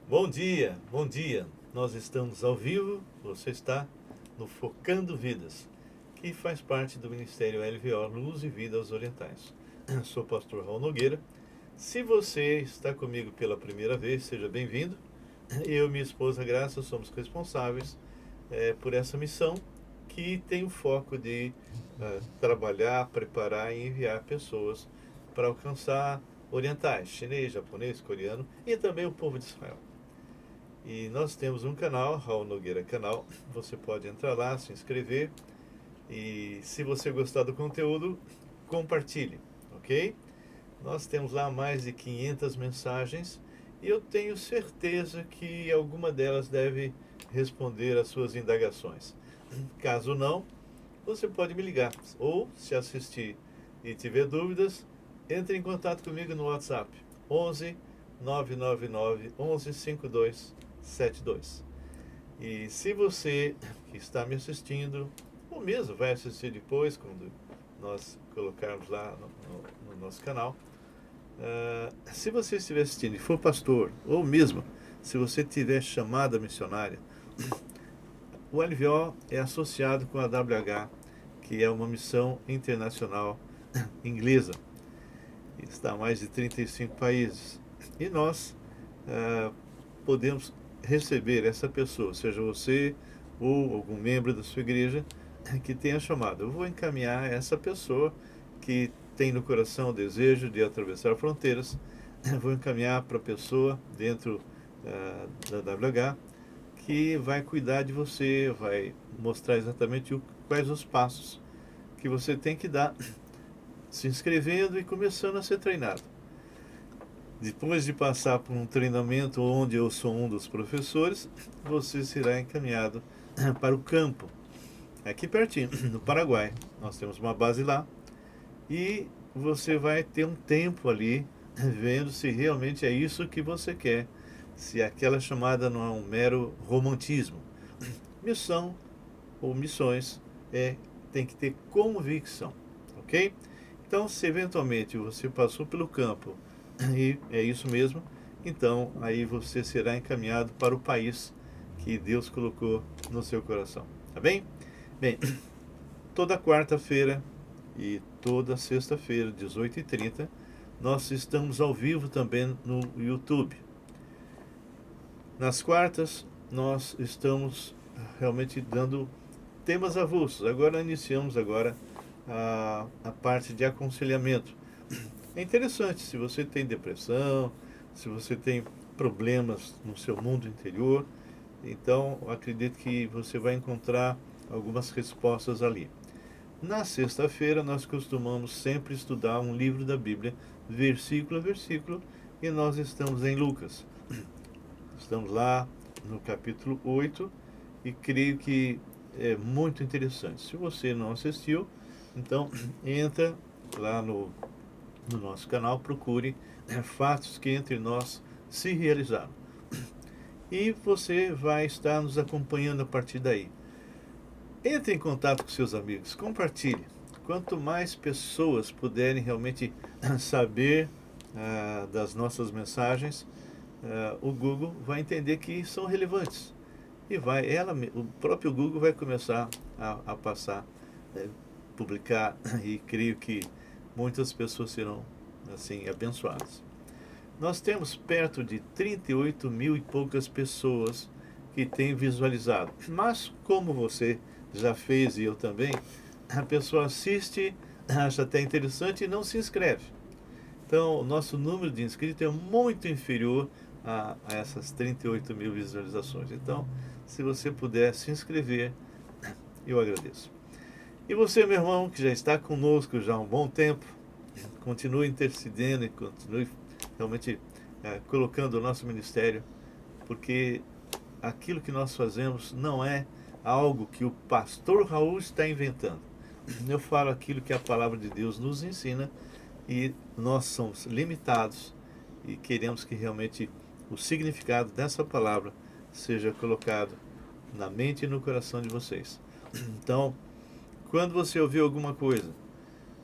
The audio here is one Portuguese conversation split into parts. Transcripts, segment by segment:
Bom dia, bom dia. Nós estamos ao vivo, você está no Focando Vidas, que faz parte do Ministério LVO Luz e Vida aos Orientais. Sou o pastor Raul Nogueira. Se você está comigo pela primeira vez, seja bem-vindo. Eu e minha esposa Graça somos responsáveis por essa missão que tem o foco de trabalhar, preparar e enviar pessoas para alcançar orientais, chinês, japonês, coreano e também o povo de Israel. E nós temos um canal, Raul Nogueira Canal. Você pode entrar lá, se inscrever. E se você gostar do conteúdo, compartilhe, ok? Nós temos lá mais de 500 mensagens e eu tenho certeza que alguma delas deve responder às suas indagações. Caso não, você pode me ligar. Ou, se assistir e tiver dúvidas, entre em contato comigo no WhatsApp 11 999 11 5272. E se você que está me assistindo, ou mesmo vai assistir depois, quando nós colocarmos lá no nosso canal, se você estiver assistindo e for pastor, ou mesmo se você tiver chamada missionária, o LVO é associado com a WH, que é uma missão internacional inglesa. Está em mais de 35 países. E nós podemos receber essa pessoa, seja você ou algum membro da sua igreja que tenha chamado. Eu vou encaminhar essa pessoa que tem no coração o desejo de atravessar fronteiras, vou encaminhar para a pessoa dentro da WH que vai cuidar de você, vai mostrar exatamente quais os passos que você tem que dar, se inscrevendo e começando a ser treinado. Depois de passar por um treinamento onde eu sou um dos professores, você será encaminhado para o campo, aqui pertinho, no Paraguai. Nós temos uma base lá e você vai ter um tempo ali vendo se realmente é isso que você quer, se aquela chamada não é um mero romantismo. Missão ou missões tem que ter convicção, ok? Então, se eventualmente você passou pelo campo e é isso mesmo, então aí você será encaminhado para o país que Deus colocou no seu coração, tá bem? Bem, toda quarta-feira e toda sexta-feira, 18h30, nós estamos ao vivo também no YouTube. Nas quartas, nós estamos realmente dando temas avulsos. Agora iniciamos a parte de aconselhamento. É interessante, se você tem depressão, se você tem problemas no seu mundo interior, então acredito que você vai encontrar algumas respostas ali. Na sexta-feira nós costumamos sempre estudar um livro da Bíblia, versículo a versículo, e nós estamos em Lucas. Estamos lá no capítulo 8 e creio que é muito interessante. Se você não assistiu, então entra lá no nosso canal, procure fatos que entre nós se realizaram. E você vai estar nos acompanhando a partir daí. Entre em contato com seus amigos, compartilhe. Quanto mais pessoas puderem realmente saber das nossas mensagens, o Google vai entender que são relevantes. E o próprio Google vai começar a passar, publicar, e creio que muitas pessoas serão assim abençoadas. Nós temos perto de 38 mil e poucas pessoas que têm visualizado. Mas como você já fez e eu também, a pessoa assiste, acha até interessante e não se inscreve. Então, o nosso número de inscritos é muito inferior a essas 38 mil visualizações. Então, se você puder se inscrever, eu agradeço. E você, meu irmão, que já está conosco já há um bom tempo, continue intercedendo e continue realmente colocando o nosso ministério, porque aquilo que nós fazemos não é algo que o pastor Raul está inventando. Eu falo aquilo que a palavra de Deus nos ensina e nós somos limitados e queremos que realmente o significado dessa palavra seja colocado na mente e no coração de vocês. Então, quando você ouvir alguma coisa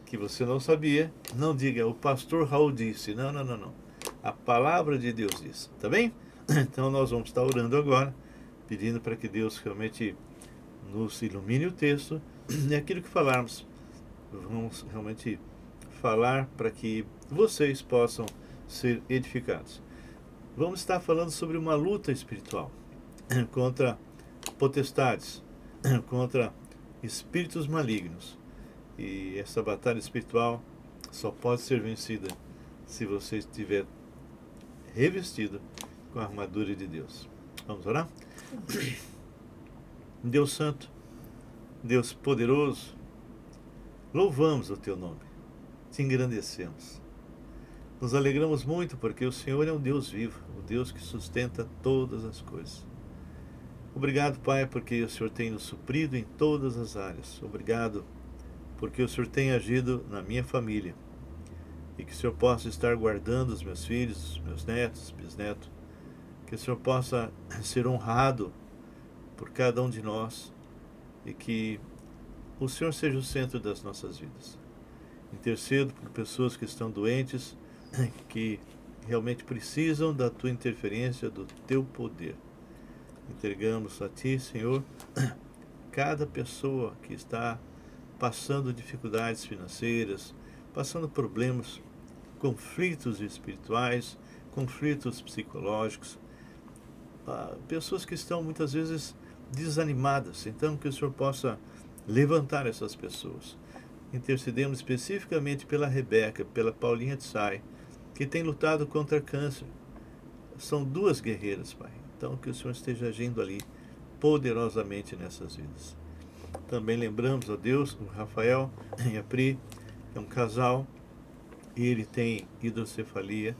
que você não sabia, não diga, o pastor Raul disse. Não, não, não, não. A palavra de Deus diz, tá bem? Então nós vamos estar orando agora, pedindo para que Deus realmente nos ilumine o texto e aquilo que falarmos. Vamos realmente falar para que vocês possam ser edificados. Vamos estar falando sobre uma luta espiritual contra potestades, contra espíritos malignos. E essa batalha espiritual só pode ser vencida se você estiver revestido com a armadura de Deus. Vamos orar? Deus Santo, Deus Poderoso, louvamos o Teu nome, te engrandecemos. Nos alegramos muito porque o Senhor é um Deus vivo, o Deus que sustenta todas as coisas. Obrigado, Pai, porque o Senhor tem nos suprido em todas as áreas. Obrigado porque o Senhor tem agido na minha família e que o Senhor possa estar guardando os meus filhos, os meus netos, bisnetos, que o Senhor possa ser honrado por cada um de nós e que o Senhor seja o centro das nossas vidas. Intercedo por pessoas que estão doentes, que realmente precisam da Tua interferência, do Teu poder. Entregamos a Ti, Senhor, cada pessoa que está passando dificuldades financeiras, passando problemas, conflitos espirituais, conflitos psicológicos, pessoas que estão muitas vezes desanimadas. Então que o Senhor possa levantar essas pessoas. Intercedemos especificamente pela Rebeca, pela Paulinha de Sai, que tem lutado contra câncer. São duas guerreiras, Pai. Então que o Senhor esteja agindo ali poderosamente nessas vidas. Também lembramos, ó Deus, o Rafael e a Pri, é um casal, e ele tem hidrocefalia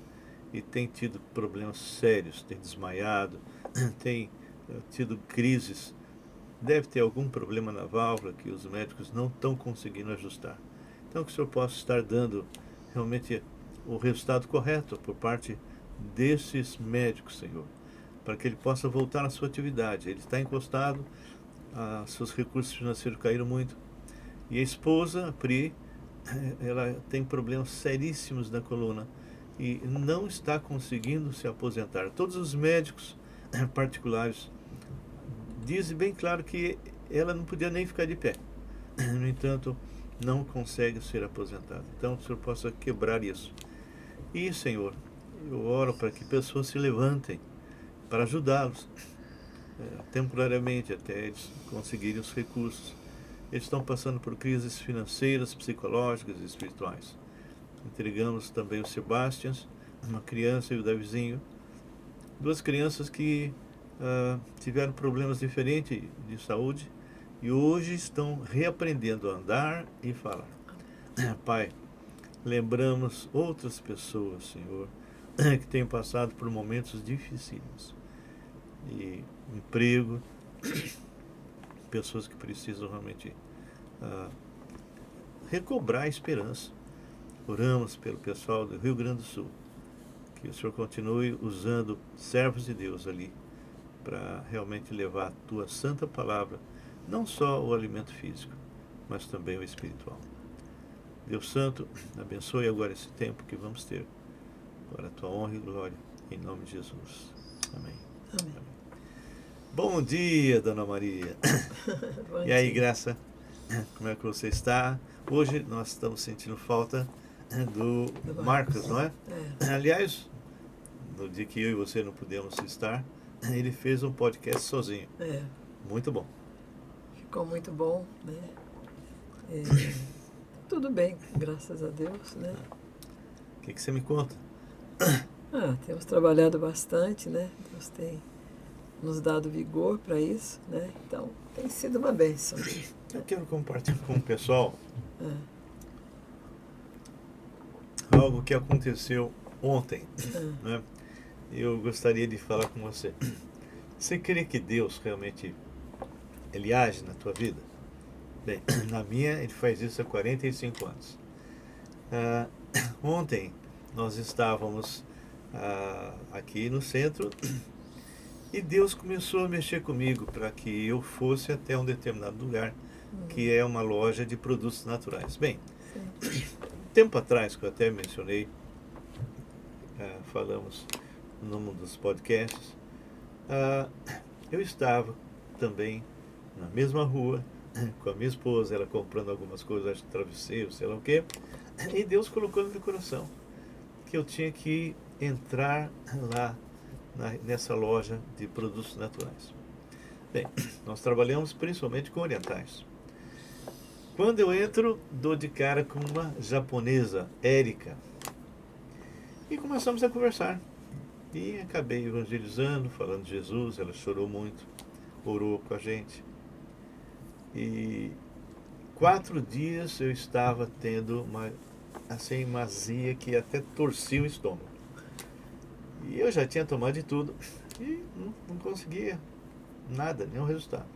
e tem tido problemas sérios, tem desmaiado, tem tido crises, deve ter algum problema na válvula que os médicos não estão conseguindo ajustar. Então que o Senhor possa estar dando realmente o resultado correto por parte desses médicos, Senhor, para que ele possa voltar à sua atividade. Ele está encostado, seus recursos financeiros caíram muito, e a esposa, a Pri, ela tem problemas seríssimos na coluna e não está conseguindo se aposentar. Todos os médicos particulares dizem bem claro que ela não podia nem ficar de pé. No entanto, não consegue ser aposentada. Então, que o Senhor possa quebrar isso. E, Senhor, eu oro para que pessoas se levantem para ajudá-los, temporariamente, até eles conseguirem os recursos. Eles estão passando por crises financeiras, psicológicas e espirituais. Entregamos também o Sebastian, uma criança, e o Davizinho, duas crianças que tiveram problemas diferentes de saúde e hoje estão reaprendendo a andar e falar. Pai, lembramos outras pessoas, Senhor, que têm passado por momentos dificílimos. E emprego, pessoas que precisam realmente recobrar a esperança. Oramos pelo pessoal do Rio Grande do Sul, que o Senhor continue usando servos de Deus ali para realmente levar a Tua santa palavra, não só o alimento físico, mas também o espiritual. Deus Santo, abençoe agora esse tempo que vamos ter para a Tua honra e glória, em nome de Jesus. Amém. Amém. Bom dia, Dona Maria. Bom E aí, dia. Graça, como é que você está? Hoje nós estamos sentindo falta do Marcos, não é? Aliás, no dia que eu e você não pudemos estar, ele fez um podcast sozinho. Muito bom. Ficou muito bom, né? Tudo bem, graças a Deus, né? O que você me conta? Temos trabalhado bastante, né? Deus tem nos dado vigor para isso, né? Então, tem sido uma bênção. Eu quero compartilhar com o pessoal algo que aconteceu ontem, né? Eu gostaria de falar com você. Você crê que Deus realmente ele age na tua vida? Bem, na minha ele faz isso há 45 anos. Ontem nós estávamos aqui no centro e Deus começou a mexer comigo para que eu fosse até um determinado lugar, que é uma loja de produtos naturais. Bem, tempo atrás, que eu até mencionei, falamos num dos podcasts, eu estava também na mesma rua, com a minha esposa, ela comprando algumas coisas, acho que travesseiro, sei lá o quê, e Deus colocou no meu coração que eu tinha que entrar lá nessa loja de produtos naturais. Bem, nós trabalhamos principalmente com orientais. Quando eu entro, dou de cara com uma japonesa, Érica, e começamos a conversar. E acabei evangelizando, falando de Jesus, ela chorou muito, orou com a gente. E 4 dias eu estava tendo uma azia que até torcia o estômago. E eu já tinha tomado de tudo e não conseguia nada, nenhum resultado.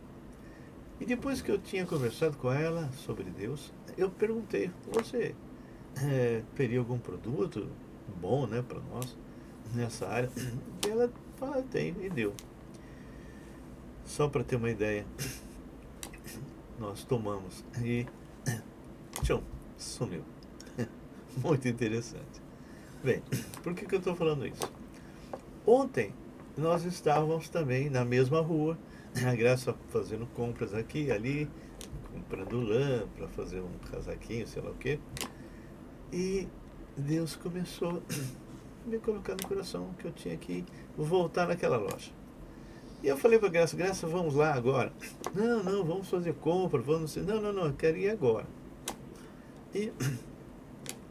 E depois que eu tinha conversado com ela sobre Deus, eu perguntei, você teria algum produto bom, né, para nós nessa área? E ela falou, tem, e deu. Só para ter uma ideia, nós tomamos e tchum, sumiu. Muito interessante. Bem, por que eu estou falando isso? Ontem nós estávamos também na mesma rua, a Graça fazendo compras aqui e ali, comprando lã para fazer um casaquinho, sei lá o quê. E Deus começou a me colocar no coração que eu tinha que voltar naquela loja. E eu falei para Graça, Graça, vamos lá agora? Não, vamos fazer compra, vamos... Não, eu quero ir agora. E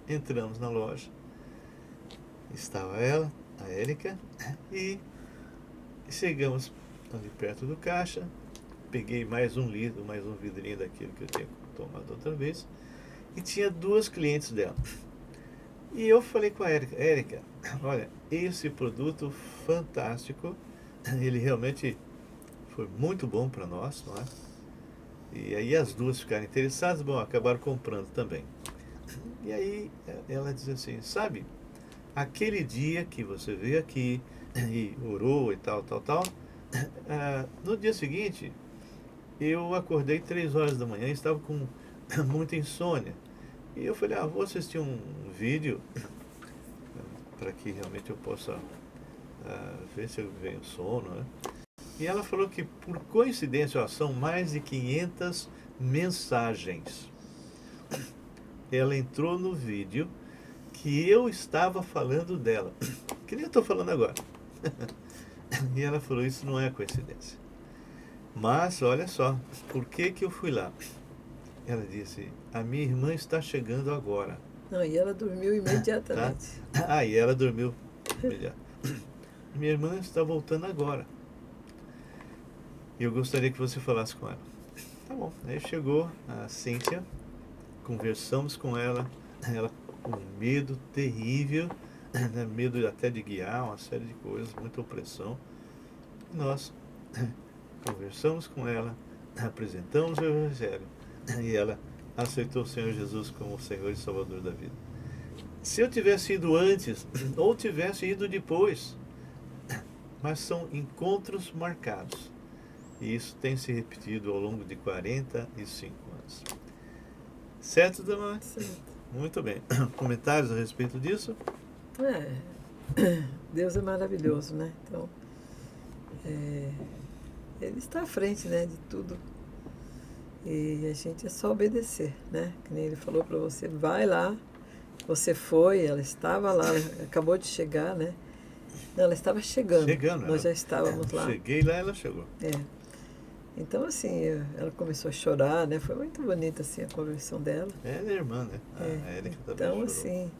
entramos na loja. Estava ela, a Érica, e chegamos ali perto do caixa, peguei mais um vidrinho daquele que eu tinha tomado outra vez, e tinha 2 clientes dela. E eu falei com a Érica, Érica, olha, esse produto fantástico, ele realmente foi muito bom para nós, não é? E aí as 2 ficaram interessadas, bom, acabaram comprando também. E aí ela diz assim, sabe, aquele dia que você veio aqui e orou e tal, no dia seguinte eu acordei 3 horas da manhã e estava com muita insônia. E eu falei, vou assistir um vídeo para que realmente eu possa ver se eu venho sono, né? E ela falou que por coincidência, são mais de 500 mensagens. Ela entrou no vídeo que eu estava falando dela, que nem eu estou falando agora. E ela falou, isso não é coincidência. Mas, olha só, por que eu fui lá? Ela disse, a minha irmã está chegando agora. Não, e ela dormiu imediatamente. Tá? E ela dormiu imediatamente. Minha irmã está voltando agora. E eu gostaria que você falasse com ela. Tá bom. Aí chegou a Cíntia, conversamos com ela com medo terrível, né? Medo até de guiar, uma série de coisas, muita opressão. Nós conversamos com ela, apresentamos o Evangelho e ela aceitou o Senhor Jesus como o Senhor e Salvador da vida. Se eu tivesse ido antes ou tivesse ido depois, mas são encontros marcados. E isso tem se repetido ao longo de 45 anos. Certo, Dama? Certo. Muito bem. Comentários a respeito disso? Deus é maravilhoso, né? Então, Ele está à frente, né, de tudo. E a gente é só obedecer, né? Que nem Ele falou para você, vai lá. Você foi, ela estava lá, acabou de chegar, né? Não, ela estava chegando. Nós já estávamos lá. Cheguei lá, ela chegou. Então, assim, ela começou a chorar, né? Foi muito bonita, assim, a conversão dela. Ela é irmã, né? A Érica também então, chorou. assim,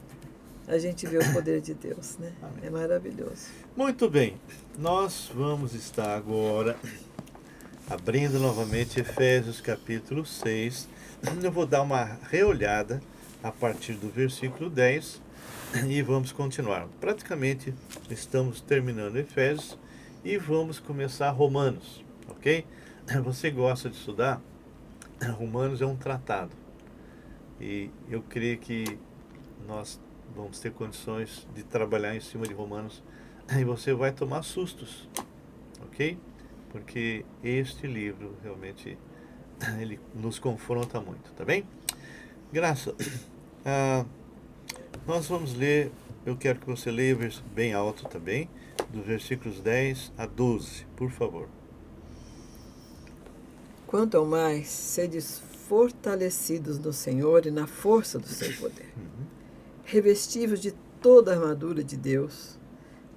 a gente vê o poder de Deus, né? Amém. É maravilhoso. Muito bem. Nós vamos estar agora abrindo novamente Efésios capítulo 6. Eu vou dar uma reolhada a partir do versículo 10 e vamos continuar. Praticamente estamos terminando Efésios e vamos começar Romanos, ok? Você gosta de estudar? Romanos é um tratado e eu creio que nós vamos ter condições de trabalhar em cima de Romanos e você vai tomar sustos, ok? Porque este livro realmente ele nos confronta muito, tá bem? Graça, nós vamos ler, eu quero que você leia bem alto também, dos versículos 10 a 12, por favor. Quanto ao mais, sedes fortalecidos no Senhor e na força do seu poder. Revestivos de toda a armadura de Deus,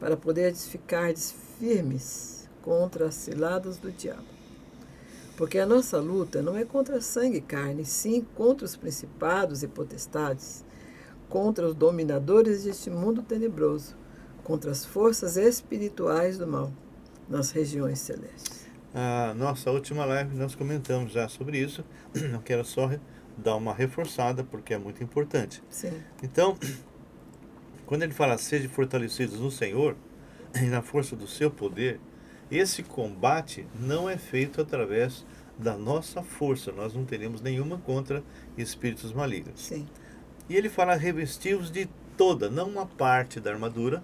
para poderes ficar firmes contra as ciladas do diabo. Porque a nossa luta não é contra sangue e carne, sim contra os principados e potestades, contra os dominadores deste mundo tenebroso, contra as forças espirituais do mal, nas regiões celestes. A nossa última live nós comentamos já sobre isso. Eu quero só dar uma reforçada porque é muito importante. Sim. Então, quando ele fala sede fortalecidos no Senhor e na força do seu poder, esse combate não é feito através da nossa força. Nós não teremos nenhuma contra espíritos malignos. Sim. E ele fala revestivos de toda, não uma parte da armadura,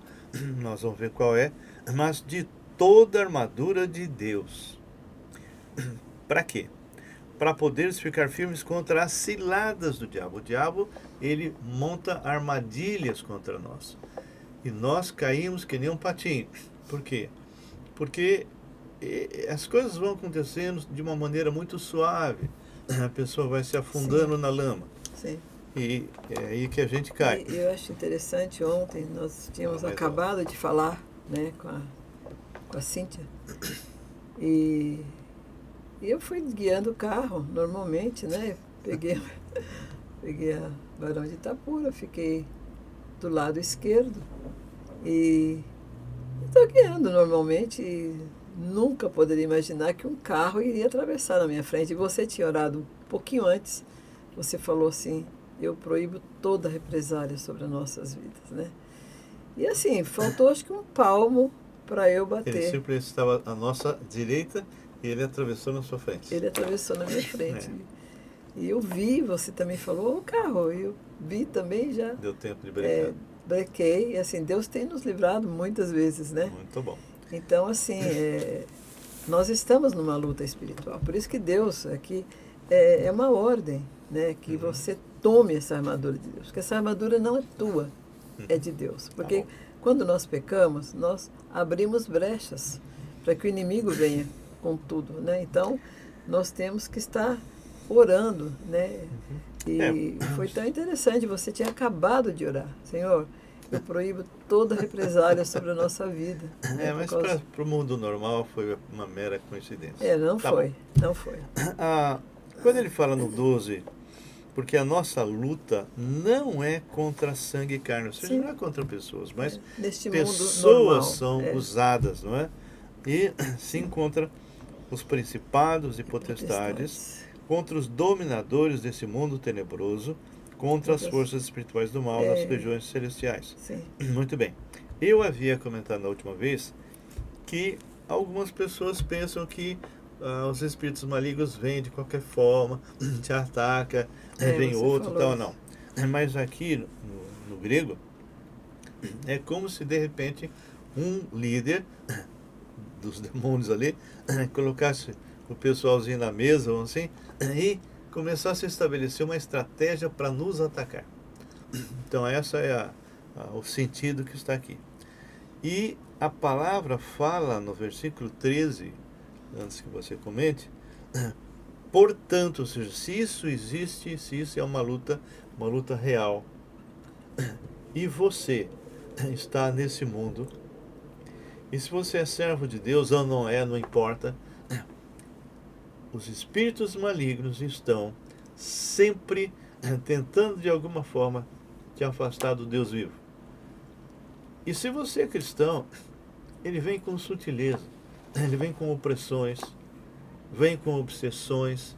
nós vamos ver qual é, mas de toda a armadura de Deus. Para quê? Para poderes ficar firmes contra as ciladas do diabo. O diabo, ele monta armadilhas contra nós. E nós caímos que nem um patinho. Por quê? Porque as coisas vão acontecendo de uma maneira muito suave. A pessoa vai se afundando na lama. Sim. E é aí que a gente cai. E eu acho interessante, ontem nós tínhamos acabado de falar, né, com a Cíntia. E eu fui guiando o carro normalmente, né? Peguei a Barão de Itapura, fiquei do lado esquerdo e estou guiando normalmente e nunca poderia imaginar que um carro iria atravessar na minha frente. E você tinha orado um pouquinho antes, você falou assim, eu proíbo toda represália sobre as nossas vidas, né? E assim, faltou acho que um palmo para eu bater. Ele simplesmente estava à nossa direita e ele atravessou na sua frente. Ele atravessou na minha frente. E eu vi, você também falou, o carro, eu vi também já. Deu tempo de brecar. Brequei, e assim, Deus tem nos livrado muitas vezes, né? Muito bom. Então, assim, nós estamos numa luta espiritual. Por isso que Deus aqui é uma ordem, né? Que você tome essa armadura de Deus. Porque essa armadura não é tua, é de Deus. Porque quando nós pecamos, nós abrimos brechas para que o inimigo venha com tudo, né? Então, nós temos que estar orando, né? E foi tão interessante, você tinha acabado de orar. Senhor, eu proíbo toda represália sobre a nossa vida. Né? Mas para o mundo normal foi uma mera coincidência. Não foi. Quando ele fala no 12, porque a nossa luta não é contra sangue e carne, ou seja, não é contra pessoas, mas pessoas são usadas, não é? E sim contra os principados e potestades, contra os dominadores desse mundo tenebroso, contra as forças espirituais do mal nas regiões celestiais. Sim. Muito bem. Eu havia comentado na última vez que algumas pessoas pensam que os espíritos malignos vêm de qualquer forma, te ataca, vem outro, tal, não. Mas aqui no grego é como se de repente um líder dos demônios ali colocasse o pessoalzinho na mesa, ou assim, e começasse a estabelecer uma estratégia para nos atacar. Então essa é o sentido que está aqui. E a palavra fala no versículo 13, antes que você comente, portanto, ou seja, se isso existe, se isso é uma luta real, e você está nesse mundo, e se você é servo de Deus ou não é, não importa, os espíritos malignos estão sempre tentando de alguma forma te afastar do Deus vivo. E se você é cristão, ele vem com sutileza, ele vem com opressões, vem com obsessões,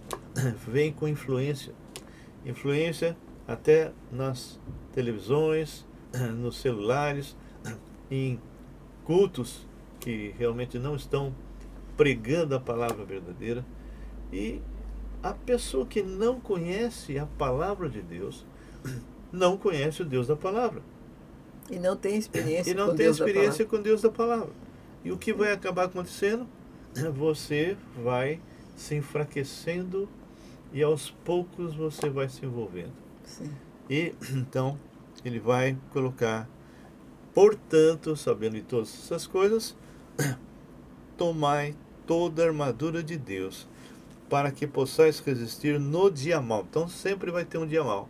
vem com influência até nas televisões, nos celulares, em cultos que realmente não estão pregando a palavra verdadeira. E a pessoa que não conhece a palavra de Deus não conhece o Deus da palavra. E não tem experiência com Deus da palavra. E o que vai acabar acontecendo? Você vai se enfraquecendo e aos poucos você vai se envolvendo. Sim. E então ele vai colocar Portanto, sabendo de todas essas coisas, tomai toda a armadura de Deus, para que possais resistir no dia mau. Então sempre vai ter um dia mau,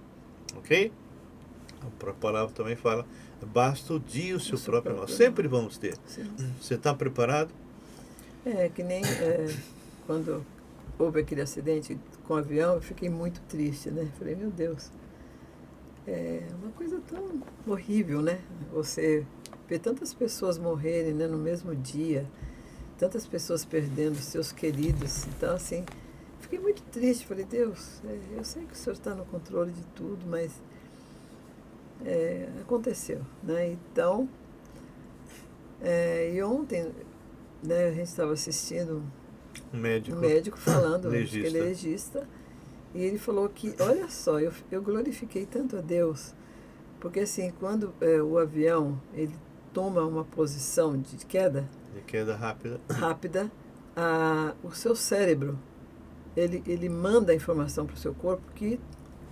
ok? A palavra também fala, basta o dia o seu próprio mal. Sempre vamos ter. Sim. Você está preparado? Que nem quando houve aquele acidente com o avião, eu fiquei muito triste, né? Falei, meu Deus, é uma coisa tão horrível, né? Você ver tantas pessoas morrerem, né, no mesmo dia, tantas pessoas perdendo seus queridos. Então, assim, fiquei muito triste. Falei, Deus, eu sei que o Senhor está no controle de tudo, mas aconteceu, né? Então, e ontem, né, a gente estava assistindo Um médico, um médico falando, acho que legista. ele é legista, e ele falou que, olha só, eu glorifiquei tanto a Deus, porque assim, quando o avião ele toma uma posição de queda De queda rápida. rápida, o seu cérebro ele manda a informação para o seu corpo que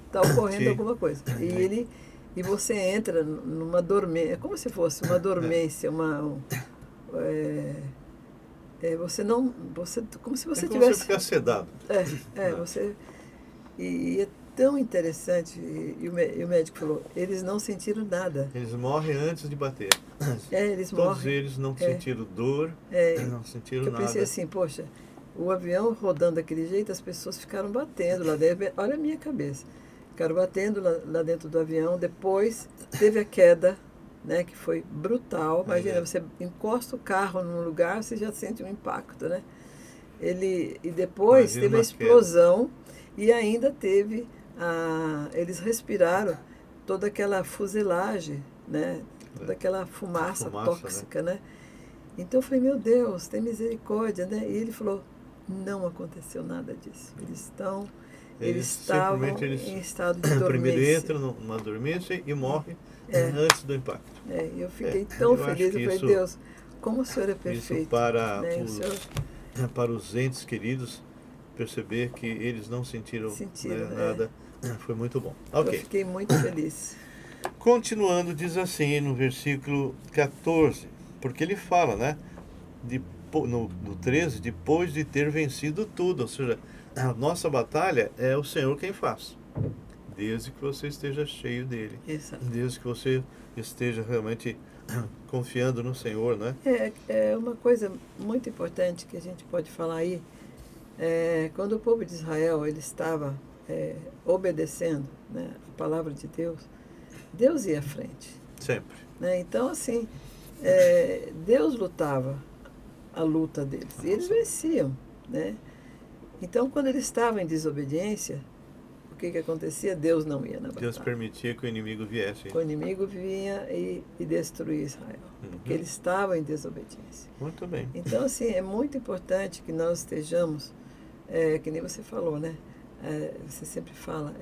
está ocorrendo Sim. alguma coisa. E você entra numa dormência, é como se fosse uma dormência, como se você é como tivesse. você ficar sedado. Você. E é tão interessante, e o médico falou, eles não sentiram nada. Eles morrem antes de bater. Eles Todos morrem. eles não sentiram dor, não sentiram Eu nada. pensei assim, poxa, o avião rodando daquele jeito, as pessoas ficaram batendo lá dentro. Olha a minha cabeça. Ficaram batendo lá dentro do avião. Depois teve a queda, né, que foi brutal. Imagina, você encosta o carro num lugar, você já sente um impacto, né? E depois teve a explosão e ainda teve eles respiraram toda aquela fuselagem, né? Toda aquela fumaça tóxica, né? Então eu falei, meu Deus, tem misericórdia, né? E ele falou, não aconteceu nada disso. Eles estavam em estado de dormência. Primeiro entram numa dormência e morrem antes do impacto. E eu fiquei tão feliz, eu falei, Deus, como o Senhor é perfeito. Isso para, né? para os entes queridos, perceber que eles não sentiram nada, foi muito bom. Okay. Eu fiquei muito feliz. Continuando, diz assim no versículo 14, porque ele fala, né, no 13, depois de ter vencido tudo, ou seja, a nossa batalha é o Senhor quem faz, desde que você esteja cheio dele. Exato. Desde que você esteja realmente confiando no Senhor, né? É uma coisa muito importante que a gente pode falar aí, quando o povo de Israel ele estava obedecendo, né, a palavra de Deus, Deus ia à frente. Sempre. Né? Então, assim, Deus lutava a luta deles e eles venciam, né? Então, quando eles estavam em desobediência, o que acontecia? Deus não ia na batalha. Deus permitia que o inimigo viesse. O inimigo vinha e destruía Israel, porque eles estavam em desobediência. Muito bem. Então, assim, é muito importante que nós estejamos, que nem você falou, né? Você sempre fala,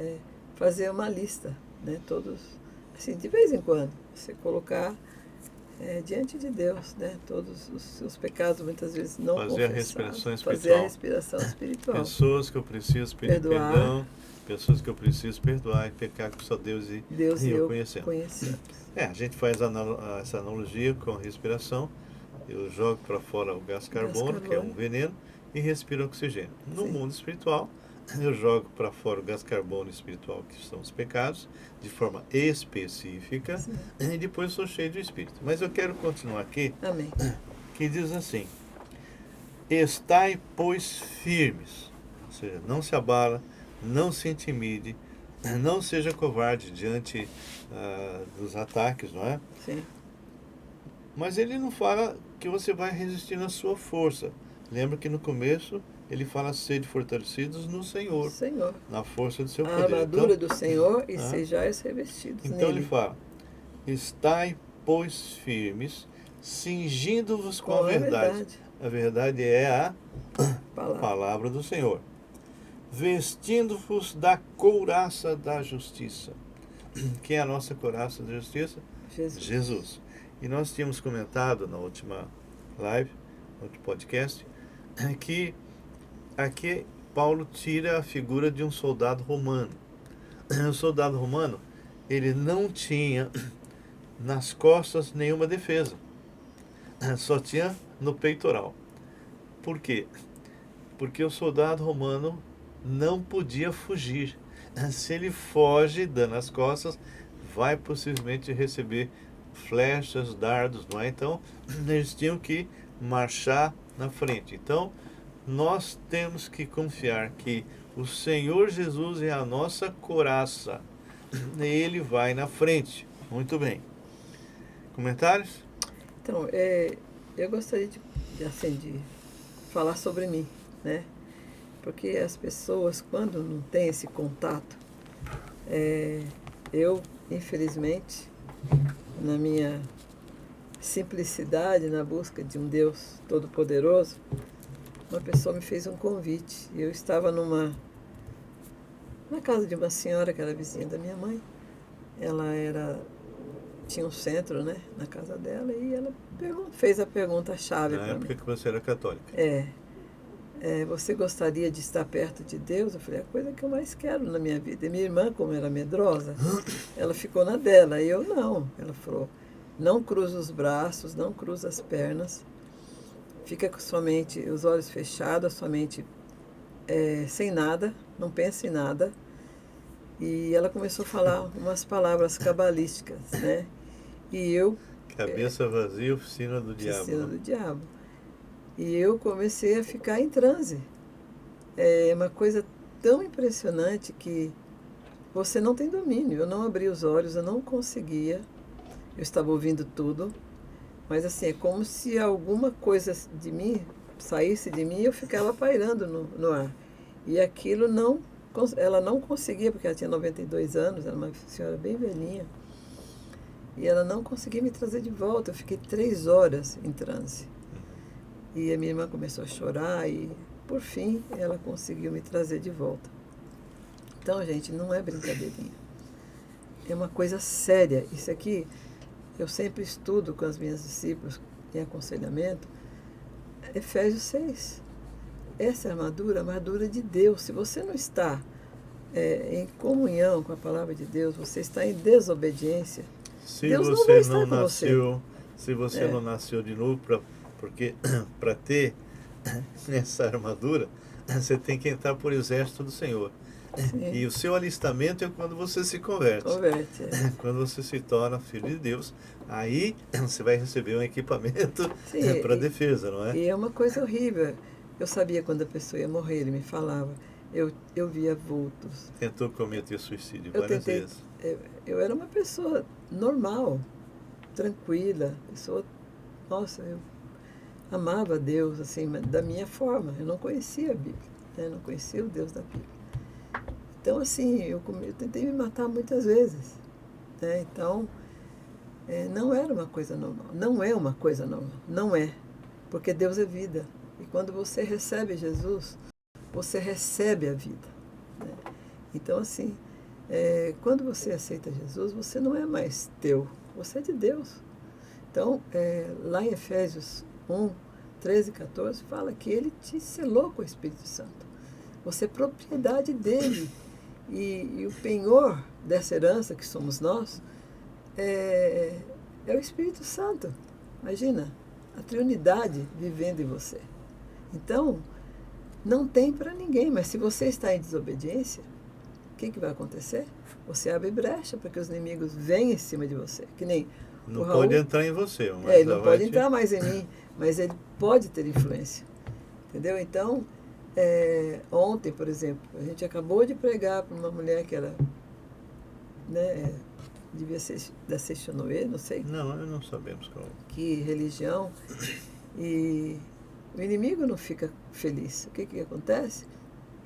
fazer uma lista, né? Todos, assim, de vez em quando, você colocar diante de Deus, né? Todos os seus pecados, muitas vezes não fazer a respiração espiritual. Fazer a respiração espiritual. Pessoas que eu preciso pedir perdão, pessoas que eu preciso perdoar e pecar que só Deus e eu conhecemos. A gente faz essa analogia com a respiração. Eu jogo para fora o gás carbônico, que é um veneno, e respiro oxigênio. No mundo espiritual, eu jogo para fora o gás carbônico espiritual, que são os pecados, de forma específica, e depois sou cheio do Espírito. Mas eu quero continuar aqui, Amém. Que diz assim, estai, pois, firmes, ou seja, não se abala, não se intimide, não seja covarde diante dos ataques, não é? Sim. Mas ele não fala que você vai resistir na sua força. Lembra que no começo ele fala sede fortalecidos no Senhor, na força do seu poder. A armadura do Senhor e sejais revestidos então nele. Ele fala, estai, pois, firmes, cingindo-vos com a verdade. A verdade é a palavra do Senhor. Vestindo-vos da couraça da justiça. Quem é a nossa couraça da justiça? Jesus. E nós tínhamos comentado na última live, no outro podcast, que aqui Paulo tira a figura de um soldado romano. O soldado romano, ele não tinha nas costas nenhuma defesa. Só tinha no peitoral. Por quê? Porque o soldado romano não podia fugir. Se ele foge dando as costas, vai possivelmente receber flechas, dardos, não é? Então, eles tinham que marchar na frente. Então, nós temos que confiar que o Senhor Jesus é a nossa couraça. Ele vai na frente. Muito bem. Comentários? Então, eu gostaria assim, de falar sobre mim, né? Porque as pessoas, quando não têm esse contato, eu, infelizmente, na minha simplicidade, na busca de um Deus todo-poderoso, uma pessoa me fez um convite. Eu estava na casa de uma senhora que era vizinha da minha mãe. Ela tinha um centro, né, na casa dela, e ela fez a pergunta-chave Na para mim. época que você era católica. Você gostaria de estar perto de Deus? Eu falei, a coisa que eu mais quero na minha vida. E minha irmã, como era medrosa, ela ficou na dela, e eu não. Ela falou, não cruza os braços, não cruza as pernas, fica com somente os olhos fechados, somente sem nada, não pensa em nada. E ela começou a falar umas palavras cabalísticas, né? E eu... Cabeça vazia, oficina do diabo. Oficina do diabo. E eu comecei a ficar em transe. É uma coisa tão impressionante que você não tem domínio. Eu não abri os olhos, eu não conseguia. Eu estava ouvindo tudo. Mas assim, é como se alguma coisa de mim saísse de mim e eu ficava pairando no ar. E aquilo ela não conseguia, porque ela tinha 92 anos, era uma senhora bem velhinha. E ela não conseguia me trazer de volta. Eu fiquei 3 horas em transe. E a minha irmã começou a chorar e, por fim, ela conseguiu me trazer de volta. Então, gente, não é brincadeirinha. É uma coisa séria. Isso aqui, eu sempre estudo com as minhas discípulas em aconselhamento. Efésios 6. Essa é a armadura de Deus. Se você não está em comunhão com a palavra de Deus, você está em desobediência. Se Deus não você vai estar não com nasceu, se você É. não nasceu de novo, porque para ter essa armadura, você tem que entrar por exército do Senhor. Sim. E o seu alistamento é quando você se converte. Quando você se torna filho de Deus, aí você vai receber um equipamento para defesa, não é? E é uma coisa horrível. Eu sabia quando a pessoa ia morrer, ele me falava. Eu via vultos. Tentou cometer suicídio várias vezes. Eu era uma pessoa normal, tranquila, nossa, eu amava Deus, assim, mas da minha forma. Eu não conhecia a Bíblia, né? Não conhecia o Deus da Bíblia. Então, assim, eu tentei me matar muitas vezes, né? Então, não era uma coisa normal. Não é uma coisa normal. Não é. Porque Deus é vida. E quando você recebe Jesus, você recebe a vida, né? Então, assim, quando você aceita Jesus, você não é mais teu, você é de Deus. Então, lá em Efésios 1, 13 e 14, fala que ele te selou com o Espírito Santo. Você é propriedade dele. E o penhor dessa herança que somos nós é o Espírito Santo. Imagina, a Trindade vivendo em você. Então, não tem para ninguém, mas se você está em desobediência, o que vai acontecer? Você abre brecha para que os inimigos venham em cima de você. Que nem não pode entrar em você. Mas ele não pode entrar mais em mim, mas ele pode ter influência. Entendeu? Então, ontem, por exemplo, a gente acabou de pregar para uma mulher que era, né, devia ser da Seixonoe, não sei. Não sabemos qual. Que religião. E o inimigo não fica feliz. O que acontece?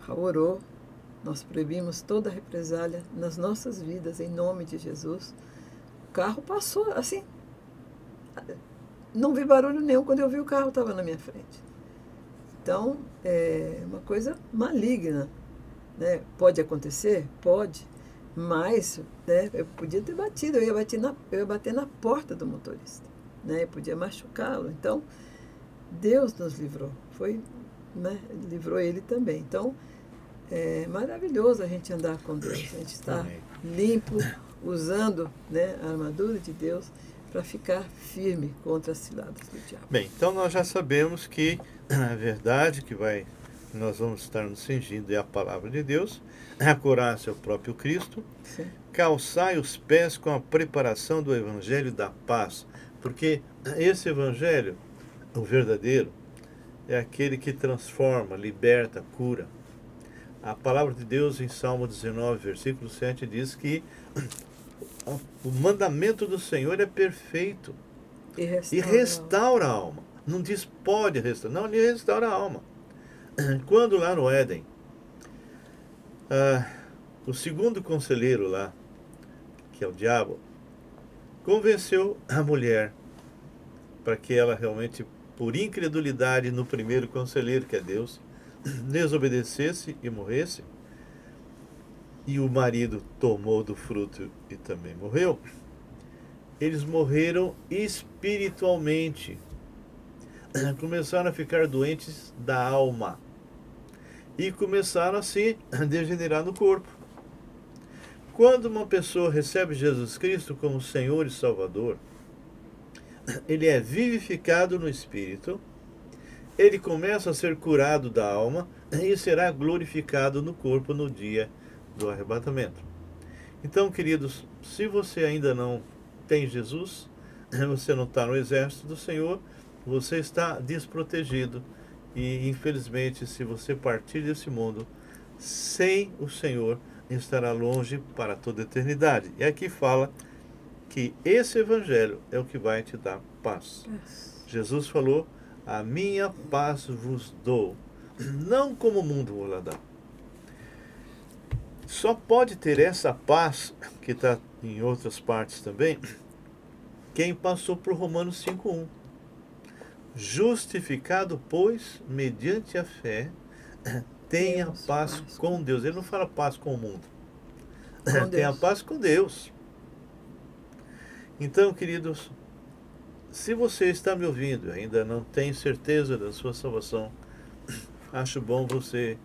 Orou. Nós proibimos toda represália nas nossas vidas, em nome de Jesus. O carro passou, assim, não vi barulho nenhum. Quando eu vi, o carro estava na minha frente. Então, é uma coisa maligna, né? Pode acontecer? Pode. Mas, né, eu podia ter batido, eu ia bater na porta do motorista, né? Eu podia machucá-lo. Então, Deus nos livrou. Né, livrou ele também. Então, é maravilhoso a gente andar com Deus. A gente está limpo, usando, né, a armadura de Deus para ficar firme contra as ciladas do diabo. Bem, então nós já sabemos que a verdade que nós vamos estar nos cingindo é a palavra de Deus, a couraça é o próprio Cristo, Sim. calçai os pés com a preparação do evangelho da paz, porque esse evangelho, o verdadeiro, é aquele que transforma, liberta, cura. A palavra de Deus em Salmo 19, versículo 7 diz que o mandamento do Senhor é perfeito e restaura a alma. Não diz pode restaurar, não, ele restaura a alma. Quando lá no Éden, o segundo conselheiro lá, que é o diabo, convenceu a mulher para que ela realmente, por incredulidade no primeiro conselheiro, que é Deus, desobedecesse e morresse, e o marido tomou do fruto e também morreu, eles morreram espiritualmente. Começaram a ficar doentes da alma e começaram a se degenerar no corpo. Quando uma pessoa recebe Jesus Cristo como Senhor e Salvador, ele é vivificado no espírito, ele começa a ser curado da alma e será glorificado no corpo no dia do arrebatamento. Então, queridos, se você ainda não tem Jesus, você não está no exército do Senhor, você está desprotegido. E, infelizmente, se você partir desse mundo sem o Senhor, estará longe para toda a eternidade. E aqui fala que esse evangelho é o que vai te dar paz. Jesus falou: a minha paz vos dou, não como o mundo vos dá. Só pode ter essa paz, que está em outras partes também, quem passou por Romanos 5:1. Justificado, pois, mediante a fé, tenha paz com Deus. Ele não fala paz com o mundo. Tenha paz com Deus. Então, queridos, se você está me ouvindo e ainda não tem certeza da sua salvação, acho bom você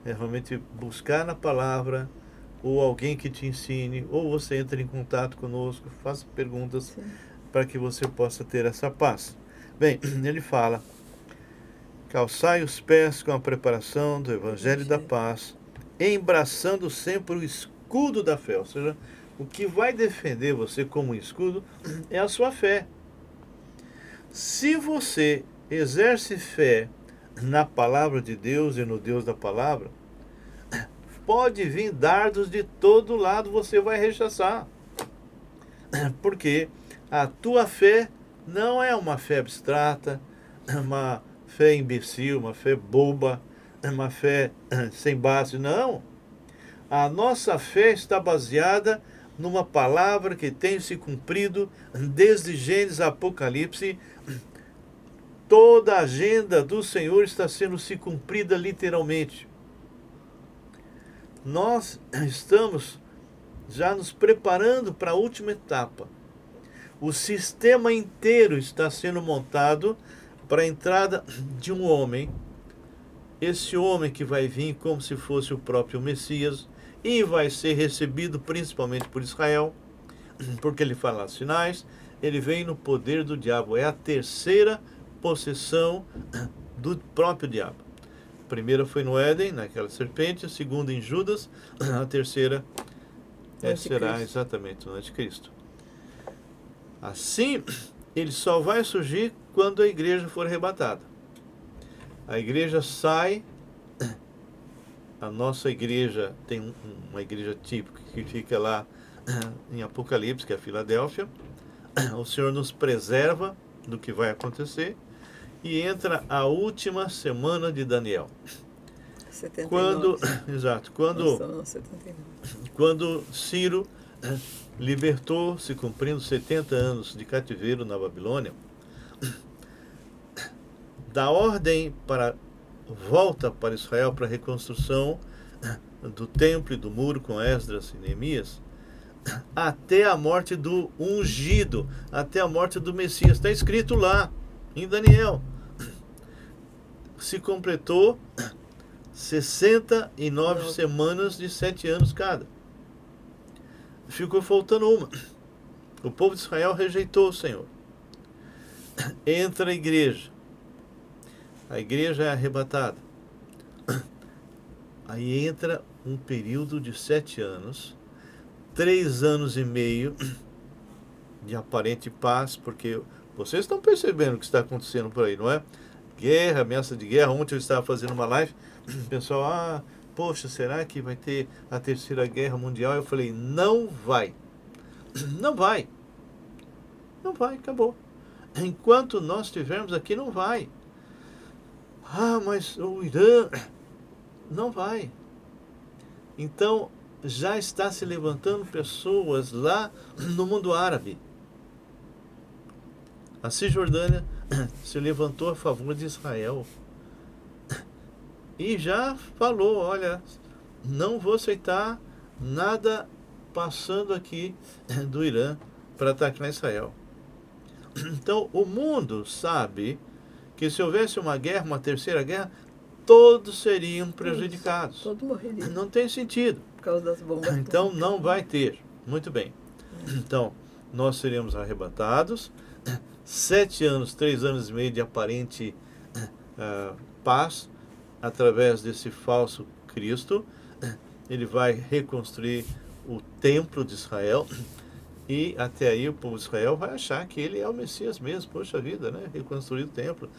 realmente buscar na palavra, ou alguém que te ensine, ou você entre em contato conosco, faça perguntas para que você possa ter essa paz. Bem, ele fala: calçai os pés com a preparação do evangelho da paz, embraçando sempre o escudo da fé. Ou seja, o que vai defender você como escudo é a sua fé. Se você exerce fé na palavra de Deus e no Deus da palavra, pode vir dardos de todo lado, você vai rechaçar. Porque a tua fé não é uma fé abstrata, uma fé imbecil, uma fé boba, uma fé sem base, não. A nossa fé está baseada numa palavra que tem se cumprido desde Gênesis a Apocalipse. Toda a agenda do Senhor está sendo se cumprida literalmente. Nós estamos já nos preparando para a última etapa. O sistema inteiro está sendo montado para a entrada de um homem. Esse homem que vai vir como se fosse o próprio Messias e vai ser recebido principalmente por Israel, porque ele fala sinais, ele vem no poder do diabo. É a terceira possessão do próprio diabo. A primeira foi no Éden, naquela serpente, a segunda em Judas, a terceira será exatamente no anticristo. Assim, ele só vai surgir quando a igreja for arrebatada. A igreja sai, a nossa igreja tem uma igreja típica que fica lá em Apocalipse, que é a Filadélfia. O Senhor nos preserva do que vai acontecer e entra a última semana de Daniel. 79. Quando Ciro libertou, se cumprindo 70 anos de cativeiro na Babilônia, da ordem para volta para Israel, para a reconstrução do templo e do muro com Esdras e Neemias, até a morte do ungido, até a morte do Messias. Está escrito lá em Daniel. Se completou 69 semanas de 7 anos cada. ficou faltando uma. O povo de Israel rejeitou o Senhor. Entra a igreja é arrebatada. Aí entra um período de 7 anos, 3 anos e meio de aparente paz, porque vocês estão percebendo o que está acontecendo por aí, não é? Guerra, ameaça de guerra. Ontem eu estava fazendo uma live, o pessoal, poxa, será que vai ter a terceira guerra mundial? Eu falei, não vai. Não vai. Não vai, acabou. Enquanto nós estivermos aqui, não vai. Mas o Irã... Não vai. Então, já está se levantando pessoas lá no mundo árabe. A Cisjordânia se levantou a favor de Israel. E já falou, olha, não vou aceitar nada passando aqui do Irã para atacar Israel. Então, o mundo sabe que se houvesse uma guerra, uma terceira guerra, todos seriam prejudicados. Todos morreriam. Não tem sentido. Por causa das bombas. Então não vai ter. Muito bem. Então, nós seremos arrebatados. 7 anos, 3 anos e meio de aparente paz, através desse falso Cristo. Ele vai reconstruir o templo de Israel. E até aí o povo de Israel vai achar que ele é o Messias mesmo. Poxa vida, né? Reconstruir o templo,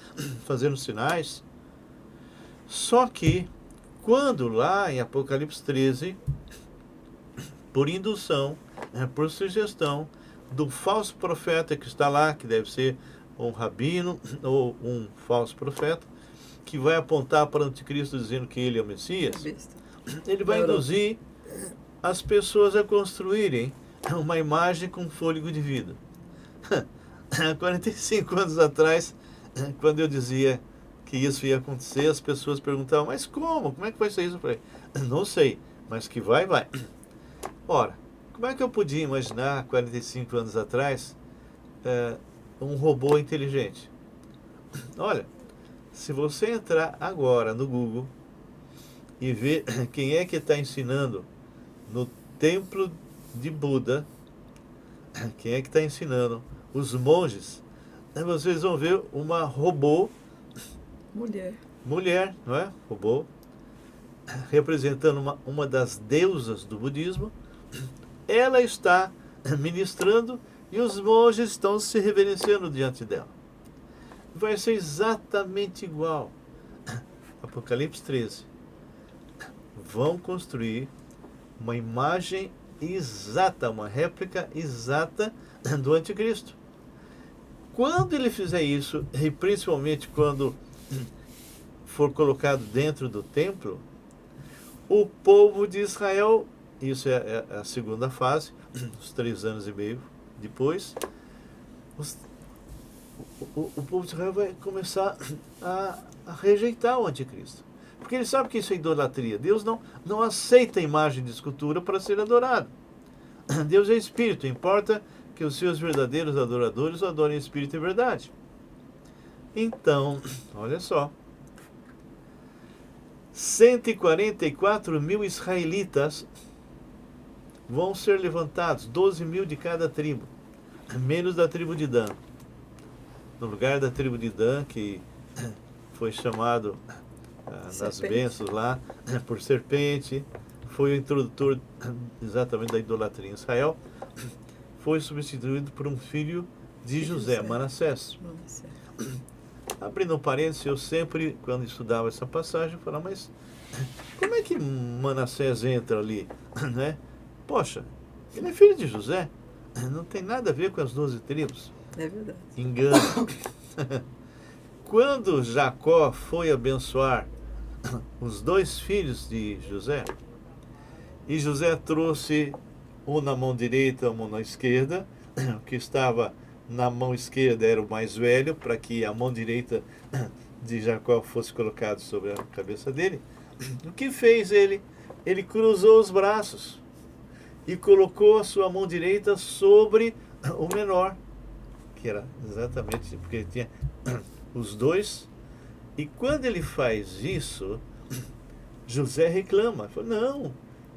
fazendo sinais. Só que, quando lá em Apocalipse 13, por indução, por sugestão do falso profeta que está lá, que deve ser um rabino ou um falso profeta, que vai apontar para o anticristo dizendo que ele é o Messias, ele vai induzir as pessoas a construírem uma imagem com fôlego de vida. Há 45 anos atrás, quando eu dizia que isso ia acontecer, as pessoas perguntavam, mas como? Como é que vai ser isso? Eu falei, não sei, mas que vai. Ora, como é que eu podia imaginar, 45 anos atrás, um robô inteligente? Olha, se você entrar agora no Google e ver quem é que está ensinando no templo de Buda, quem é que está ensinando os monges, vocês vão ver uma robô mulher, não é? Robô, representando uma das deusas do budismo. Ela está ministrando e os monges estão se reverenciando diante dela. Vai ser exatamente igual. Apocalipse 13. Vão construir uma imagem exata, uma réplica exata do anticristo. Quando ele fizer isso, e principalmente quando for colocado dentro do templo, o povo de Israel, isso é a segunda fase, os 3 anos e meio depois, o povo de Israel vai começar a rejeitar o anticristo. Porque ele sabe que isso é idolatria. Deus não aceita a imagem de escultura para ser adorado. Deus é espírito, importa que os seus verdadeiros adoradores o adorem em espírito e verdade. Então, olha só, 144 mil israelitas vão ser levantados, 12 mil de cada tribo, menos da tribo de Dan. No lugar da tribo de Dan, que foi chamado nas bênçãos lá, por serpente, foi o introdutor exatamente da idolatria em Israel, foi substituído por um filho de José, Manassés. Abrindo um parênteses, eu sempre, quando estudava essa passagem, falava, mas como é que Manassés entra ali? Né? Poxa, ele é filho de José, não tem nada a ver com as 12 tribos. É verdade. Engano. Quando Jacó foi abençoar os 2 filhos de José, e José trouxe um na mão direita, um na esquerda, o que estava na mão esquerda era o mais velho, para que a mão direita de Jacó fosse colocada sobre a cabeça dele. O que fez ele? Ele cruzou os braços e colocou a sua mão direita sobre o menor, que era exatamente porque ele tinha os 2. E quando ele faz isso, José reclama, fala, não,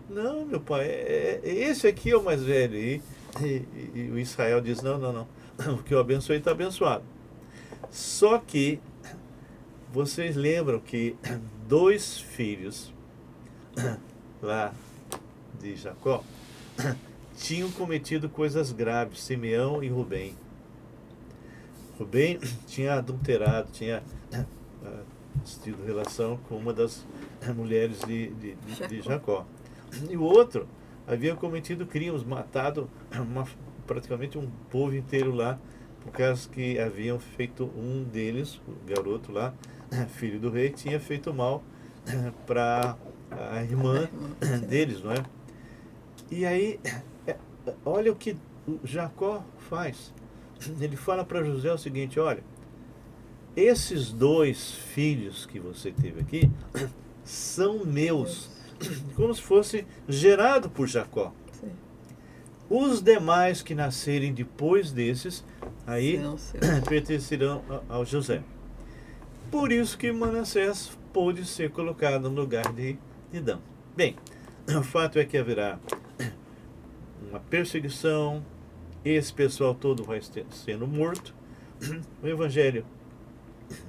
Não, meu pai, esse aqui é o mais velho. E o Israel diz, não, não, não. O que eu abençoei está abençoado. Só que vocês lembram que dois filhos lá de Jacó tinham cometido coisas graves, Simeão e Rubem. Rubem tinha adulterado, tinha tido relação com uma das mulheres de Jacó. E o outro havia cometido crimes, matado praticamente um povo inteiro lá, por causa que haviam feito um deles, o garoto lá, filho do rei, tinha feito mal para a irmã deles, não é? E aí, olha o que Jacó faz. Ele fala para José o seguinte, olha, esses dois filhos que você teve aqui são meus, como se fosse gerado por Jacó. Sim. Os demais que nascerem depois desses, aí pertencerão ao José. Por isso que Manassés pôde ser colocado no lugar de Dan. Bem, o fato é que haverá uma perseguição, esse pessoal todo vai sendo morto, o evangelho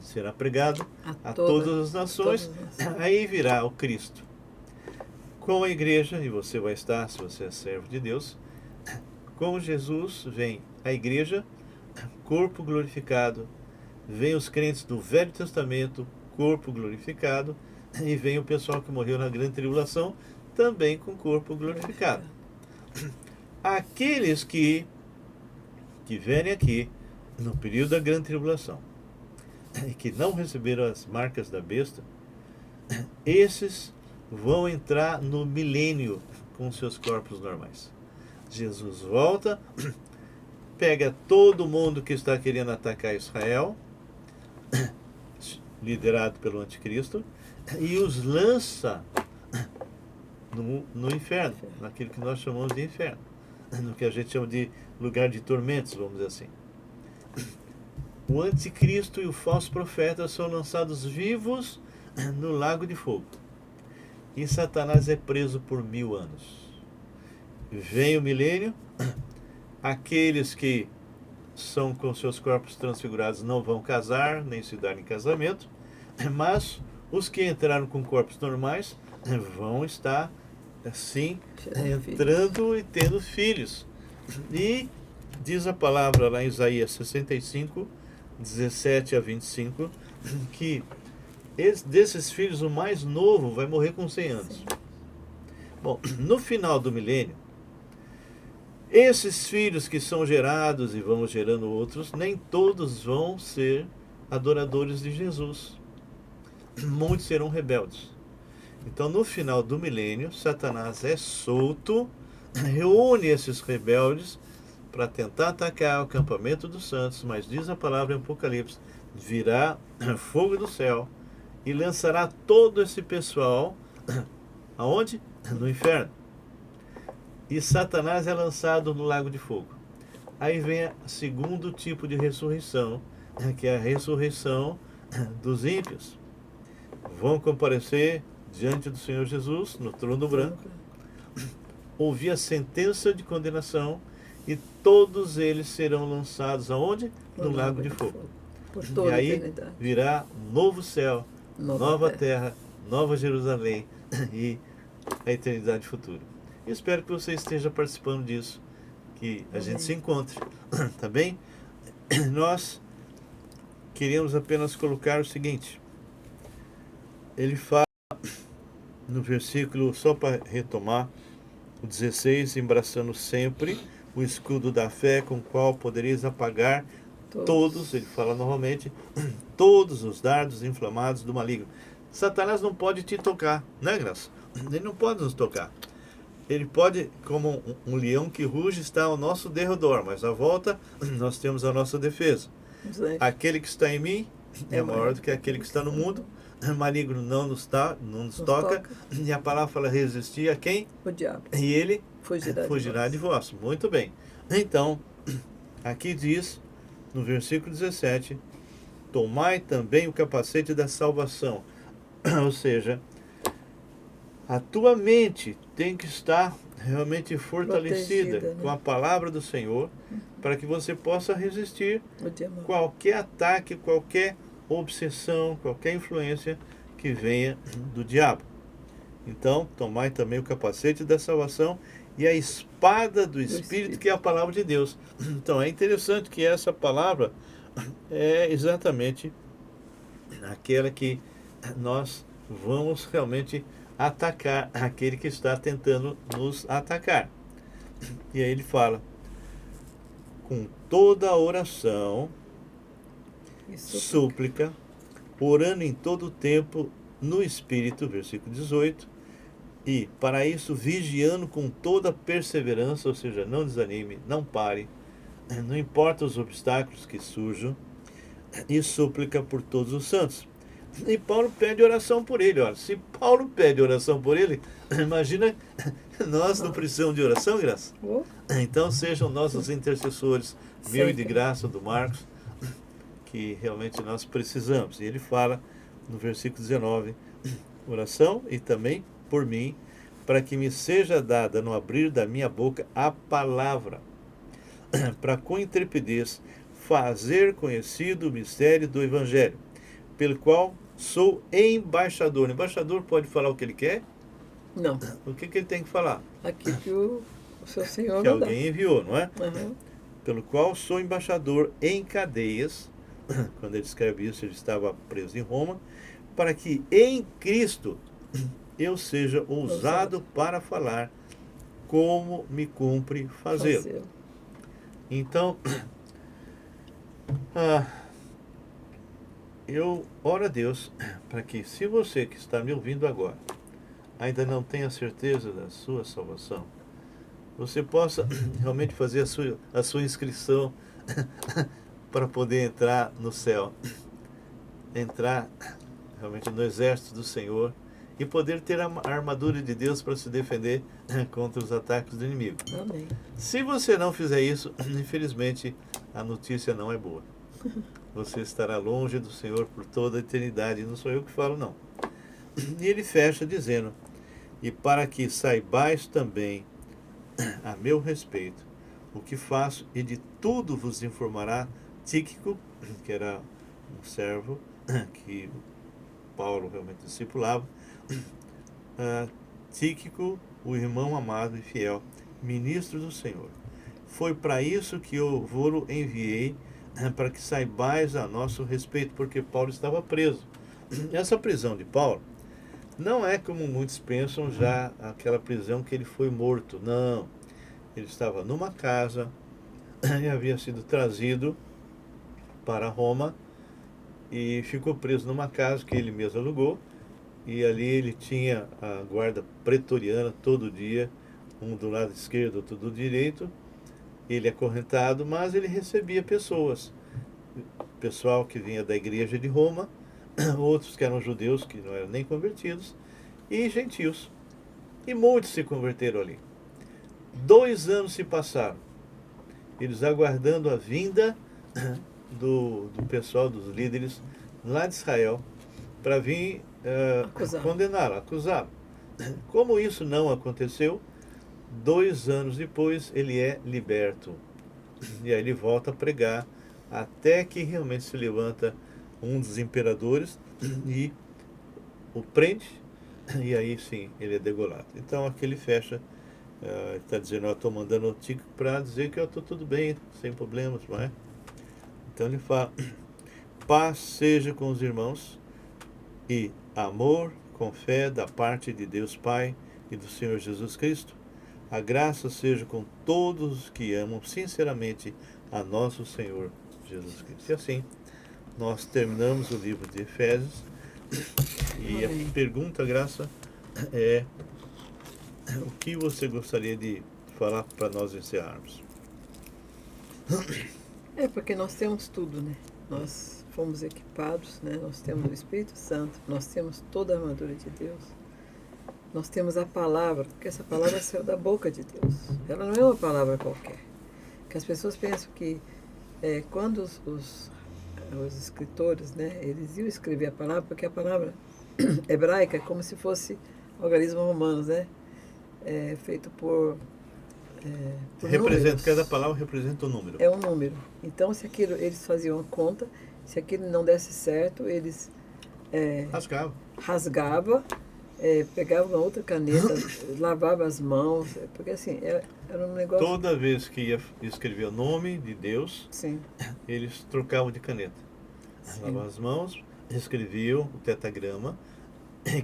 será pregado a todas as nações, aí virá o Cristo com a igreja, e você vai estar, se você é servo de Deus, com Jesus vem a igreja, corpo glorificado, vem os crentes do Velho Testamento, corpo glorificado, e vem o pessoal que morreu na grande tribulação, também com corpo glorificado. Aqueles que estiverem aqui no período da grande tribulação e que não receberam as marcas da besta, esses vão entrar no milênio com seus corpos normais. Jesus volta, pega todo mundo que está querendo atacar Israel, liderado pelo anticristo, e os lança no inferno, naquilo que nós chamamos de inferno, no que a gente chama de lugar de tormentos, vamos dizer assim. O anticristo e o falso profeta são lançados vivos no lago de fogo. E Satanás é preso por 1000 anos. Vem o milênio, aqueles que são com seus corpos transfigurados não vão casar, nem se dar em casamento, mas os que entraram com corpos normais vão estar, assim, entrando e tendo filhos. E diz a palavra lá em Isaías 65, 17 a 25, que desses filhos o mais novo vai morrer com 100 anos. Bom, no final do milênio, esses filhos que são gerados e vão gerando outros, nem todos vão ser adoradores de Jesus. Muitos serão rebeldes. Então, no final do milênio, Satanás é solto, reúne esses rebeldes para tentar atacar o acampamento dos santos, mas diz a palavra em Apocalipse, virá fogo do céu e lançará todo esse pessoal aonde? No inferno. E Satanás é lançado no lago de fogo. Aí vem o segundo tipo de ressurreição, que é a ressurreição dos ímpios. Vão comparecer diante do Senhor Jesus, no trono branco, ouvir a sentença de condenação, e todos eles serão lançados aonde? No lago de fogo. E aí virá um novo céu, nova terra, nova Jerusalém e a eternidade futura. Eu espero que você esteja participando disso, que a gente se encontre, tá bem? Nós queremos apenas colocar o seguinte, ele fala no versículo, só para retomar, o 16, embraçando sempre o escudo da fé, com o qual podereis apagar todos, ele fala novamente, todos os dardos inflamados do maligno. Satanás não pode te tocar, né, Graça? Ele não pode nos tocar. Ele pode, como um leão que ruge, está ao nosso derredor, mas à volta nós temos a nossa defesa. Aquele que está em mim é maior do que aquele que está no mundo. Maligno não nos toca. E a palavra fala resistir a quem? O diabo. E ele fugirá de vós. Muito bem. Então, aqui diz, no versículo 17, tomai também o capacete da salvação. Ou seja, A tua mente tem que estar realmente fortalecida Protegida, né? com a palavra do Senhor, para que você possa resistir O dia mau. qualquer ataque, qualquer obsessão, qualquer influência que venha do diabo. Então, tomai também o capacete da salvação e a espada do Espírito, que é a palavra de Deus. Então, é interessante que essa palavra é exatamente aquela que nós vamos realmente atacar aquele que está tentando nos atacar. E aí ele fala, com toda a oração, Isso. súplica, orando em todo o tempo no Espírito, versículo 18, e para isso vigiando com toda perseverança, ou seja, não desanime, não pare, não importa os obstáculos que surjam, e súplica por todos os santos. E Paulo pede oração por ele. Olha, se Paulo pede oração por ele, imagina nós não precisamos de oração, Graça? Oh, Então sejam nossos intercessores, meu e de sempre. Graça, do Marcos, que realmente nós precisamos. E ele fala no versículo 19, oração e também por mim, para que me seja dada no abrir da minha boca a palavra, para com intrepidez fazer conhecido o mistério do Evangelho, pelo qual sou embaixador. O embaixador pode falar o que ele quer? Não. O que ele tem que falar? Aqui que o seu Senhor Que mandar. alguém enviou, não é? Aham. Pelo qual sou embaixador em cadeias. Quando ele escreve isso, ele estava preso em Roma, para que em Cristo eu seja ousado para falar como me cumpre fazê-lo. Fazê-lo. Então, eu oro a Deus para que, se você que está me ouvindo agora ainda não tem a certeza da sua salvação, você possa realmente fazer a sua inscrição para poder entrar no céu, entrar realmente no exército do Senhor e poder ter a armadura de Deus para se defender contra os ataques do inimigo. Amém. Se você não fizer isso, infelizmente a notícia não é boa. Você estará longe do Senhor por toda a eternidade. Não sou eu que falo, não. E ele fecha dizendo, e para que saibais também a meu respeito o que faço, e de tudo vos informará Tíquico, que era um servo que Paulo realmente discipulava, Tíquico, o irmão amado e fiel, ministro do Senhor. Foi para isso que eu vos enviei, para que saibais a nosso respeito, porque Paulo estava preso. Essa prisão de Paulo não é como muitos pensam já aquela prisão que ele foi morto. Não. Ele estava numa casa e havia sido trazido para Roma e ficou preso numa casa que ele mesmo alugou. E ali ele tinha a guarda pretoriana todo dia, um do lado esquerdo, outro do direito. Ele acorrentado, mas ele recebia pessoas. Pessoal que vinha da igreja de Roma, outros que eram judeus, que não eram nem convertidos, e gentios. E muitos se converteram ali. 2 anos se passaram, eles aguardando a vinda do pessoal, dos líderes lá de Israel, para vir condená-lo, acusá-lo. Como isso não aconteceu, 2 anos depois ele é liberto. E aí ele volta a pregar, até que realmente se levanta um dos imperadores e o prende, e aí sim ele é degolado. Então aqui ele fecha, está dizendo, eu estou mandando o Tíquico para dizer que eu estou tudo bem, sem problemas, não é? Então ele fala, paz seja com os irmãos e amor com fé da parte de Deus Pai e do Senhor Jesus Cristo. A graça seja com todos os que amam sinceramente a nosso Senhor Jesus Cristo. E assim, nós terminamos o livro de Efésios. E a pergunta, Graça, é o que você gostaria de falar para nós encerrarmos? É porque nós temos tudo, né? Nós fomos equipados, né? Nós temos o Espírito Santo, nós temos toda a armadura de Deus. Nós temos a palavra, porque essa palavra saiu da boca de Deus. Ela não é uma palavra qualquer. Que as pessoas pensam que quando os escritores, né, eles iam escrever a palavra, porque a palavra hebraica é como se fosse algarismos romanos, né? Feito por números. Cada palavra representa um número. É um número. Então, se aquilo, eles faziam a conta, se aquilo não desse certo, eles rasgavam, pegavam uma outra caneta, lavavam as mãos, porque assim, era um negócio... Toda vez que ia escrever o nome de Deus, Sim. eles trocavam de caneta. Lavavam as mãos, escreviam o tetagrama,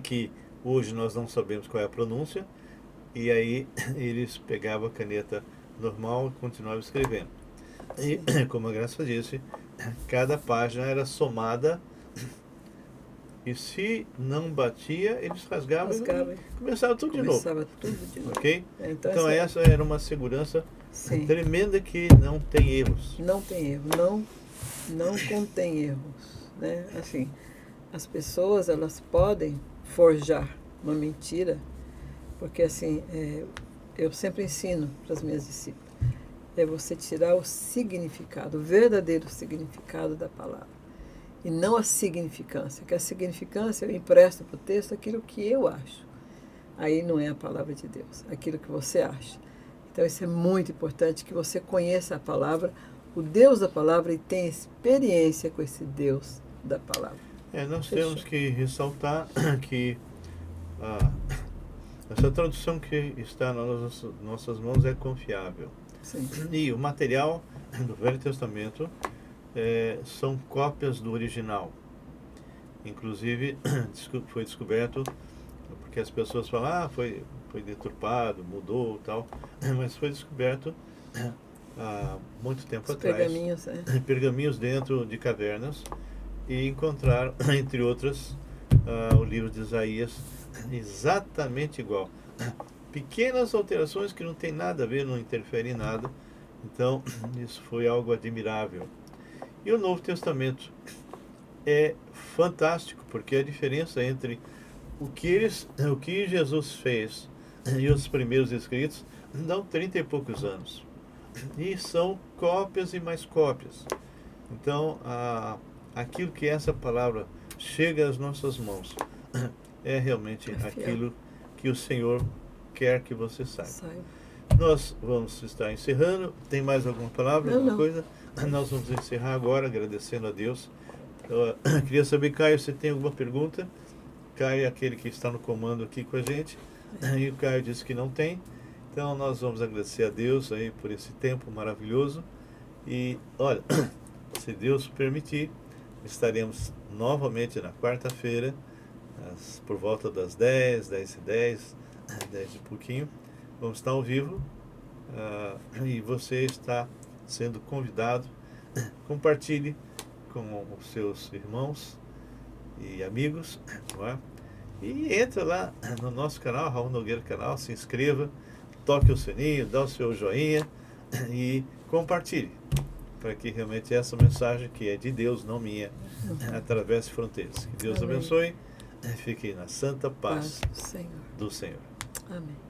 que hoje nós não sabemos qual é a pronúncia, e aí eles pegavam a caneta normal e continuavam escrevendo. E, como a Graça disse, cada página era somada, e se não batia, eles rasgavam e começava tudo de novo. Ok? Então essa era uma segurança tremenda, que não tem erros. Não tem erro, não contém erros, né? Assim, as pessoas, elas podem forjar uma mentira, porque assim, eu sempre ensino para as minhas discípulas, você tirar o significado, o verdadeiro significado da palavra, e não a significância, que a significância eu empresto para o texto aquilo que eu acho. Aí não é a palavra de Deus, aquilo que você acha. Então isso é muito importante, que você conheça a palavra, o Deus da palavra, e tenha experiência com esse Deus da palavra. Nós temos que ressaltar que essa tradução que está nas nossas mãos é confiável. Sim. E o material do Velho Testamento são cópias do original. Inclusive, foi descoberto, porque as pessoas falam, foi deturpado, mudou e tal, mas foi descoberto há muito tempo atrás. Pergaminhos dentro de cavernas, e encontraram, entre outras, o livro de Isaías, exatamente igual. Pequenas alterações que não tem nada a ver, não interferem em nada. Então, isso foi algo admirável. E o Novo Testamento é fantástico, porque a diferença entre o que Jesus fez e os primeiros escritos dão 30 e poucos anos. E são cópias e mais cópias. Então, aquilo que essa palavra chega às nossas mãos é realmente aquilo que o Senhor quer que você saiba. Nós vamos estar encerrando. Tem mais alguma palavra, alguma coisa? Nós vamos encerrar agora, agradecendo a Deus. Eu queria saber, Caio, se tem alguma pergunta. Caio é aquele que está no comando aqui com a gente, e o Caio disse que não tem. Então nós vamos agradecer a Deus aí por esse tempo maravilhoso. E olha, se Deus permitir, estaremos novamente na quarta-feira, por volta das 10h10, 10 e pouquinho. Vamos estar ao vivo, e você está sendo convidado. Compartilhe com os seus irmãos e amigos, não é? E entra lá no nosso canal, Raul Nogueira Canal, se inscreva, toque o sininho, dá o seu joinha e compartilhe, para que realmente essa mensagem, que é de Deus, não minha, atravesse fronteiras. Que Deus abençoe. Fique na santa paz do Senhor. Amém.